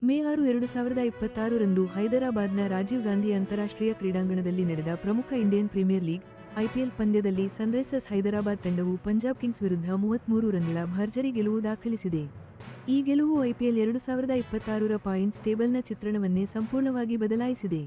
ಮೇ 6, 2026 ರಂದು ಹೈದರಾಬಾದ್ನ ರಾಜೀವ್ ಗಾಂಧಿ ಅಂತಾರಾಷ್ಟ್ರೀಯ ಕ್ರೀಡಾಂಗಣದಲ್ಲಿ ನಡೆದ ಪ್ರಮುಖ ಇಂಡಿಯನ್ ಪ್ರೀಮಿಯರ್ ಲೀಗ್ ಐಪಿಎಲ್ ಪಂದ್ಯದಲ್ಲಿ ಸನ್ರೈಸರ್ಸ್ ಹೈದರಾಬಾದ್ ತಂಡವು ಪಂಜಾಬ್ ಕಿಂಗ್ಸ್ ವಿರುದ್ಧ 33 ರನ್ಗಳ ಭರ್ಜರಿ ಗೆಲುವು ದಾಖಲಿಸಿದೆ. ಈ ಗೆಲುವು ಐಪಿಎಲ್ 2026ರ ಪಾಯಿಂಟ್ಸ್ ಟೇಬಲ್ನ ಚಿತ್ರಣವನ್ನೇ ಸಂಪೂರ್ಣವಾಗಿ ಬದಲಾಯಿಸಿದೆ.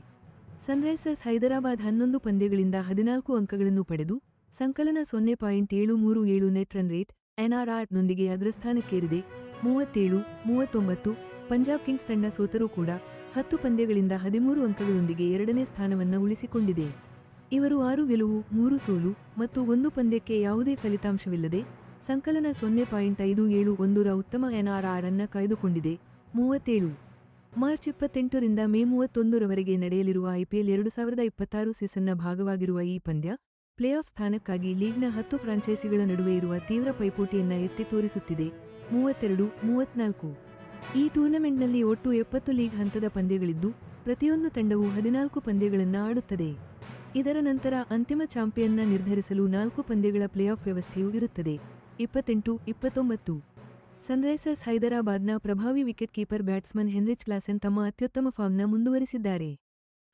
ಸನ್ರೈಸರ್ಸ್ ಹೈದರಾಬಾದ್ 11 ಪಂದ್ಯಗಳಿಂದ 14 ಅಂಕಗಳನ್ನು ಪಡೆದು ಸಂಕಲನ 0.737 ನೆಟ್ ರನ್ ರೇಟ್ (NRR) ನೊಂದಿಗೆ ಅಗ್ರಸ್ಥಾನಕ್ಕೇರಿದೆ. 37-39 ಪಂಜಾಬ್ ಕಿಂಗ್ಸ್ ತಂಡ ಸೋತರೂ ಕೂಡ 10 ಪಂದ್ಯಗಳಿಂದ 13 ಅಂಕಗಳೊಂದಿಗೆ ಎರಡನೇ ಸ್ಥಾನವನ್ನು ಉಳಿಸಿಕೊಂಡಿದೆ. ಇವರು 6 ಗೆಲುವು, 3 ಸೋಲು ಮತ್ತು 1 ಪಂದ್ಯಕ್ಕೆ ಯಾವುದೇ ಫಲಿತಾಂಶವಿಲ್ಲದೆ ಸಂಕಲನ 0.571ರ ಉತ್ತಮ NRR ಅನ್ನು ಕಾಯ್ದುಕೊಂಡಿದೆ. 37 ಮಾರ್ಚ್ 28 ರಿಂದ ಮೇ 31 ರವರೆಗೆ ನಡೆಯಲಿರುವ ಐಪಿಎಲ್ 2026 ಸೀಸನ್ನ ಭಾಗವಾಗಿರುವ ಈ ಪಂದ್ಯ ಪ್ಲೇಆಫ್ ಸ್ಥಾನಕ್ಕಾಗಿ ಲೀಗ್ನ 10 ಫ್ರಾಂಚೈಸಿಗಳ ನಡುವೆ ಇರುವ ತೀವ್ರ ಪೈಪೋಟಿಯನ್ನ ಎತ್ತಿ ತೋರಿಸುತ್ತಿದೆ. 32-34 ಈ ಟೂರ್ನಮೆಂಟ್ನಲ್ಲಿ ಒಟ್ಟು 70 ಲೀಗ್ ಹಂತದ ಪಂದ್ಯಗಳಿದ್ದು ಪ್ರತಿಯೊಂದು ತಂಡವು 14 ಪಂದ್ಯಗಳನ್ನು ಆಡುತ್ತದೆ. ಇದರ ನಂತರ ಅಂತಿಮ ಚಾಂಪಿಯನ್ನ ನಿರ್ಧರಿಸಲು 4 ಪಂದ್ಯಗಳ ಪ್ಲೇಆಫ್ ವ್ಯವಸ್ಥೆಯೂ ಇರುತ್ತದೆ. 28-29 ಸನ್ರೈಸರ್ಸ್ ಹೈದರಾಬಾದ್ನ ಪ್ರಭಾವಿ wicket keeper batsman Heinrich Klaasen ತಮ್ಮ ಅತ್ಯುತ್ತಮ ಫಾರ್ಮ್ನ ಮುಂದುವರಿಸಿದ್ದಾರೆ.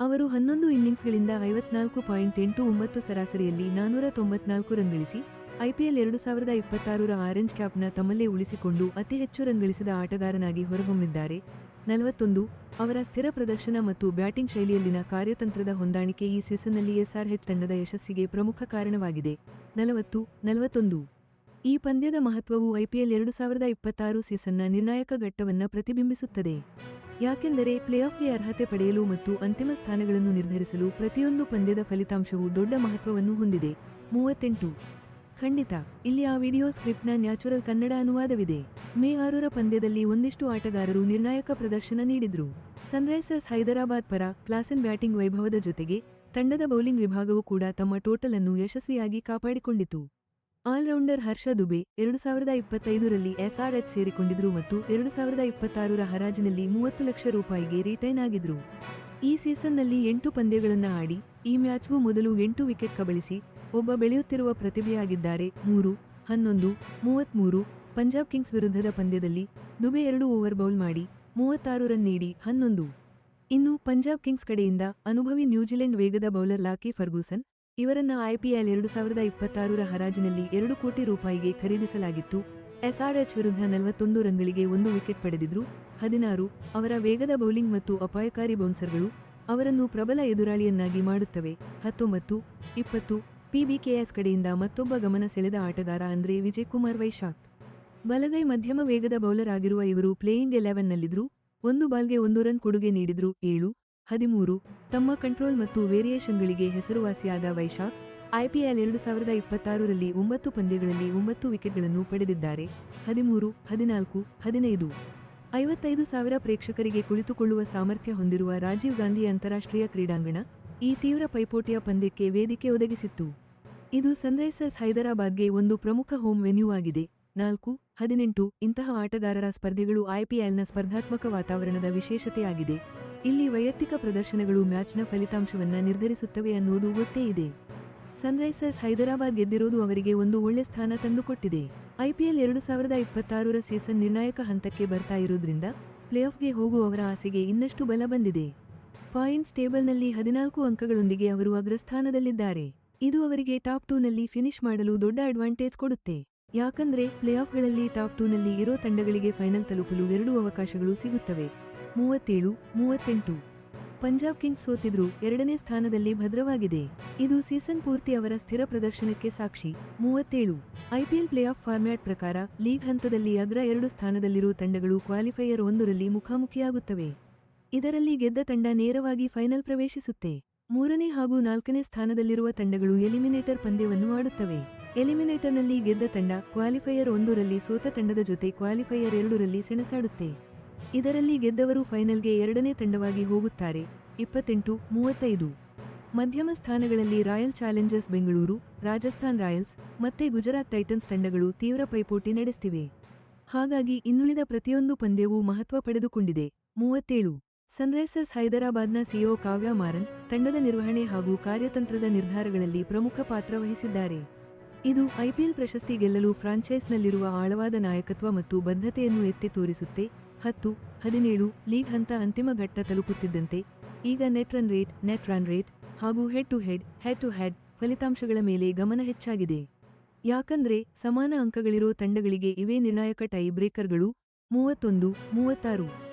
ಅವರು 11 ಇನ್ನಿಂಗ್ಸ್ಗಳಿಂದ 54.89 ಸರಾಸರಿಯಲ್ಲಿ 494 ರನ್ ಗಳಿಸಿ ಐಪಿಎಲ್ 2026ರ ಆರೆಂಜ್ ಕ್ಯಾಪ್ನ ತಮ್ಮಲ್ಲೇ ಉಳಿಸಿಕೊಂಡು ಅತಿ ಹೆಚ್ಚು ರನ್ ಗಳಿಸಿದ ಆಟಗಾರನಾಗಿ ಹೊರಹೊಮ್ಮಿದ್ದಾರೆ. 41 ಅವರ ಸ್ಥಿರ ಪ್ರದರ್ಶನ ಮತ್ತು ಬ್ಯಾಟಿಂಗ್ ಶೈಲಿಯಲ್ಲಿನ ಕಾರ್ಯತಂತ್ರದ ಹೊಂದಾಣಿಕೆ ಈ ಸೀಸನ್ನಲ್ಲಿ ಎಸ್ಆರ್ಎಚ್ ತಂಡದ ಯಶಸ್ಸಿಗೆ ಪ್ರಮುಖ ಕಾರಣವಾಗಿದೆ. 40-41 ಈ ಪಂದ್ಯದ ಮಹತ್ವವು ಐಪಿಎಲ್ 2026 ಸೀಸನ್ನ ನಿರ್ಣಾಯಕ ಘಟ್ಟವನ್ನು ಪ್ರತಿಬಿಂಬಿಸುತ್ತದೆ. ಯಾಕೆಂದರೆ ಪ್ಲೇಆಫ್ಗೆ ಅರ್ಹತೆ ಪಡೆಯಲು ಮತ್ತು ಅಂತಿಮ ಸ್ಥಾನಗಳನ್ನು ನಿರ್ಧರಿಸಲು ಪ್ರತಿಯೊಂದು ಪಂದ್ಯದ ಫಲಿತಾಂಶವು ದೊಡ್ಡ ಮಹತ್ವವನ್ನು ಹೊಂದಿದೆ. 38 ಖಂಡಿತ ಇಲ್ಲಿ ಆ ವಿಡಿಯೋ ಸ್ಕ್ರಿಪ್ಟ್ನ ನ್ಯಾಚುರಲ್ ಕನ್ನಡ ಅನುವಾದವಿದೆ. ಮೇ 6ರ ಪಂದ್ಯದಲ್ಲಿ ಒಂದಿಷ್ಟು ಆಟಗಾರರು ನಿರ್ಣಾಯಕ ಪ್ರದರ್ಶನ ನೀಡಿದ್ರು. ಸನ್ರೈಸರ್ಸ್ ಹೈದರಾಬಾದ್ ಪರ ಕ್ಲಾಸೆನ್ ಬ್ಯಾಟಿಂಗ್ ವೈಭವದ ಜೊತೆಗೆ ತಂಡದ ಬೌಲಿಂಗ್ ವಿಭಾಗವೂ ಕೂಡ ತಮ್ಮ ಟೋಟಲ್ ಅನ್ನು ಯಶಸ್ವಿಯಾಗಿ ಕಾಪಾಡಿಕೊಂಡಿತು. ಆಲ್ರೌಂಡರ್ ಹರ್ಷ ದುಬೆ 2025ರಲ್ಲಿ ಎಸ್ಆರ್ಎಚ್ ಸೇರಿಕೊಂಡಿದ್ರು ಮತ್ತು 2026ರ ಹರಾಜಿನಲ್ಲಿ 30 ಲಕ್ಷ ರೂಪಾಯಿಗೆ ರಿಟೈನ್ ಆಗಿದ್ರು. ಈ ಸೀಸನ್ನಲ್ಲಿ 8 ಪಂದ್ಯಗಳನ್ನು ಆಡಿ ಈ ಮ್ಯಾಚ್ಗೂ ಮೊದಲು 8 ವಿಕೆಟ್ ಕಬಳಿಸಿ ಒಬ್ಬ ಬೆಳೆಯುತ್ತಿರುವ ಪ್ರತಿಭೆಯಾಗಿದ್ದಾರೆ. 3-11-33 ಪಂಜಾಬ್ ಕಿಂಗ್ಸ್ ವಿರುದ್ಧದ ಪಂದ್ಯದಲ್ಲಿ ದುಬೆ 2 ಓವರ್ ಬೌಲ್ ಮಾಡಿ 36 ರನ್ ನೀಡಿ 11. ಇನ್ನು ಪಂಜಾಬ್ ಕಿಂಗ್ಸ್ ಕಡೆಯಿಂದ ಅನುಭವಿ ನ್ಯೂಜಿಲೆಂಡ್ ವೇಗದ ಬೌಲರ್ ಲಾಕಿ ಫರ್ಗೂಸನ್ ಇವರನ್ನ ಐಪಿಎಲ್ 2026ರ ಹರಾಜಿನಲ್ಲಿ 2 ಕೋಟಿ ರೂಪಾಯಿಗೆ ಖರೀದಿಸಲಾಗಿತ್ತು. ಎಸ್ಆರ್ಎಚ್ ವಿರುದ್ಧ 41 ರನ್ಗಳಿಗೆ 1 ವಿಕೆಟ್ ಪಡೆದಿದ್ರು. 16 ಅವರ ವೇಗದ ಬೌಲಿಂಗ್ ಮತ್ತು ಅಪಾಯಕಾರಿ ಬೌನ್ಸರ್ಗಳು ಅವರನ್ನು ಪ್ರಬಲ ಎದುರಾಳಿಯನ್ನಾಗಿ ಮಾಡುತ್ತವೆ. 19-20 ಪಿಬಿಕೆಎಸ್ ಕಡೆಯಿಂದ ಮತ್ತೊಬ್ಬ ಗಮನ ಸೆಳೆದ ಆಟಗಾರ ಅಂದ್ರೆ ವಿಜಯಕುಮಾರ್ ವೈಶಾಖ್. ಬಲಗೈ ಮಧ್ಯಮ ವೇಗದ ಬೌಲರ್ ಆಗಿರುವ ಇವರು ಪ್ಲೇಯಿಂಗ್ 11ನಲ್ಲಿದ್ರು. 1 ಬಾಲ್ಗೆ 1 ರನ್ ಕೊಡುಗೆ ನೀಡಿದ್ರು. 7-13 ತಮ್ಮ ಕಂಟ್ರೋಲ್ ಮತ್ತು ವೇರಿಯೇಷನ್ಗಳಿಗೆ ಹೆಸರುವಾಸಿಯಾದ ವೈಶಾಖ್ ಐಪಿಎಲ್ 2026ರಲ್ಲಿ 9 ಪಂದ್ಯಗಳಲ್ಲಿ 9 ವಿಕೆಟ್ಗಳನ್ನು ಪಡೆದಿದ್ದಾರೆ. 13-14-15 55,000 ಪ್ರೇಕ್ಷಕರಿಗೆ ಕುಳಿತುಕೊಳ್ಳುವ ಸಾಮರ್ಥ್ಯ ಹೊಂದಿರುವ ರಾಜೀವ್ ಗಾಂಧಿ ಅಂತಾರಾಷ್ಟ್ರೀಯ ಕ್ರೀಡಾಂಗಣ ಈ ತೀವ್ರ ಪೈಪೋಟಿಯ ಪಂದ್ಯಕ್ಕೆ ವೇದಿಕೆ ಒದಗಿಸಿತ್ತು. ಇದು ಸನ್ರೈಸರ್ಸ್ ಹೈದರಾಬಾದ್ಗೆ ಒಂದು ಪ್ರಮುಖ ಹೋಮ್ ವೆನ್ಯೂ ಆಗಿದೆ. 4-18 ಇಂತಹ ಆಟಗಾರರ ಸ್ಪರ್ಧೆಗಳು ಐಪಿಎಲ್ನ ಸ್ಪರ್ಧಾತ್ಮಕ ವಾತಾವರಣದ ವಿಶೇಷತೆಯಾಗಿದೆ. ಇಲ್ಲಿ ವೈಯಕ್ತಿಕ ಪ್ರದರ್ಶನಗಳು ಮ್ಯಾಚ್ನ ಫಲಿತಾಂಶವನ್ನ ನಿರ್ಧರಿಸುತ್ತವೆ ಅನ್ನೋದು ಗೊತ್ತೇ ಇದೆ. ಸನ್ರೈಸರ್ಸ್ ಹೈದರಾಬಾದ್ ಗೆದ್ದಿರೋದು ಅವರಿಗೆ ಒಂದು ಒಳ್ಳೆ ಸ್ಥಾನ ತಂದುಕೊಟ್ಟಿದೆ. ಐಪಿಎಲ್ 2026ರ ಸೀಸನ್ ನಿರ್ಣಾಯಕ ಹಂತಕ್ಕೆ ಬರ್ತಾ ಇರೋದ್ರಿಂದ ಪ್ಲೇಆಫ್ಗೆ ಹೋಗುವವರ ಆಸೆಗೆ ಇನ್ನಷ್ಟು ಬಲ ಬಂದಿದೆ. ಪಾಯಿಂಟ್ಸ್ ಟೇಬಲ್ನಲ್ಲಿ 14 ಅಂಕಗಳೊಂದಿಗೆ ಅವರು ಅಗ್ರಸ್ಥಾನದಲ್ಲಿದ್ದಾರೆ. ಇದು ಅವರಿಗೆ ಟಾಪ್ 2ನಲ್ಲಿ ಫಿನಿಶ್ ಮಾಡಲು ದೊಡ್ಡ ಅಡ್ವಾಂಟೇಜ್ ಕೊಡುತ್ತೆ. ಯಾಕಂದ್ರೆ ಪ್ಲೇಆಫ್ಗಳಲ್ಲಿ ಟಾಪ್ 2ನಲ್ಲಿ ಇರೋ ತಂಡಗಳಿಗೆ ಫೈನಲ್ ತಲುಪಲು 2 ಅವಕಾಶಗಳು ಸಿಗುತ್ತವೆ. 37-38 ಪಂಜಾಬ್ ಕಿಂಗ್ಸ್ ಸೋತಿದ್ರು ಎರಡನೇ ಸ್ಥಾನದಲ್ಲಿ ಭದ್ರವಾಗಿದೆ. ಇದು ಸೀಸನ್ ಪೂರ್ತಿ ಅವರ ಸ್ಥಿರ ಪ್ರದರ್ಶನಕ್ಕೆ ಸಾಕ್ಷಿ. 37 ಐಪಿಎಲ್ ಪ್ಲೇಆಫ್ ಫಾರ್ಮ್ಯಾಟ್ ಪ್ರಕಾರ ಲೀಗ್ ಹಂತದಲ್ಲಿ ಅಗ್ರ 2 ಸ್ಥಾನದಲ್ಲಿರೋ ತಂಡಗಳು ಕ್ವಾಲಿಫೈಯರ್ 1ರಲ್ಲಿ ಮುಖಾಮುಖಿಯಾಗುತ್ತವೆ. ಇದರಲ್ಲಿ ಗೆದ್ದ ತಂಡ ನೇರವಾಗಿ ಫೈನಲ್ ಪ್ರವೇಶಿಸುತ್ತೆ. 3ನೇ ಹಾಗೂ 4ನೇ ಸ್ಥಾನದಲ್ಲಿರುವ ತಂಡಗಳು ಎಲಿಮಿನೇಟರ್ ಪಂದ್ಯವನ್ನು ಆಡುತ್ತವೆ. ಎಲಿಮಿನೇಟರ್ನಲ್ಲಿ ಗೆದ್ದ ತಂಡ ಕ್ವಾಲಿಫೈಯರ್ 1ರಲ್ಲಿ ಸೋತ ತಂಡದ ಜೊತೆ ಕ್ವಾಲಿಫೈಯರ್ 2ರಲ್ಲಿ ಸೆಣಸಾಡುತ್ತೆ. ಇದರಲ್ಲಿ ಗೆದ್ದವರು ಫೈನಲ್ಗೆ 2ನೇ ತಂಡವಾಗಿ ಹೋಗುತ್ತಾರೆ. 28-35 ಮಧ್ಯಮ ಸ್ಥಾನಗಳಲ್ಲಿ royal Challengers Bengaluru, Rajasthan Royals ಮತ್ತೆ ಗುಜರಾತ್ ಟೈಟನ್ಸ್ ತಂಡಗಳು ತೀವ್ರ ಪೈಪೋಟಿ ನಡೆಸ್ತಿವೆ. ಹಾಗಾಗಿ ಇನ್ನುಳಿದ ಪ್ರತಿಯೊಂದು ಪಂದ್ಯವೂ ಮಹತ್ವ ಪಡೆದುಕೊಂಡಿದೆ. 37 ಸನ್ರೈಸರ್ಸ್ ಹೈದರಾಬಾದ್ನ ಸಿಇಒ ಕಾವ್ಯ ಮಾರನ್ ತಂಡದ ನಿರ್ವಹಣೆ ಹಾಗೂ ಕಾರ್ಯತಂತ್ರದ ನಿರ್ಧಾರಗಳಲ್ಲಿ ಪ್ರಮುಖ ಪಾತ್ರ ವಹಿಸಿದ್ದಾರೆ. ಇದು ಐಪಿಎಲ್ ಪ್ರಶಸ್ತಿ ಗೆಲ್ಲಲು ಫ್ರಾಂಚೈಸ್ನಲ್ಲಿರುವ ಆಳವಾದ ನಾಯಕತ್ವ ಮತ್ತು ಬದ್ಧತೆಯನ್ನು ಎತ್ತಿ ತೋರಿಸುತ್ತೆ. 10, 17 ಲೀಗ್ ಹಂತ ಅಂತಿಮ ಘಟ್ಟ ತಲುಪುತ್ತಿದ್ದಂತೆ ಈಗ ನೆಟ್ ರನ್ ರೇಟ್ ಹಾಗೂ ಹೆಡ್ ಟು ಹೆಡ್ ಫಲಿತಾಂಶಗಳ ಮೇಲೆ ಗಮನ ಹೆಚ್ಚಾಗಿದೆ. ಯಾಕಂದ್ರೆ ಸಮಾನ ಅಂಕಗಳಿರೋ ತಂಡಗಳಿಗೆ ಇವೇ ನಿರ್ಣಾಯಕ ಟೈ ಬ್ರೇಕರ್ಗಳು. 31-36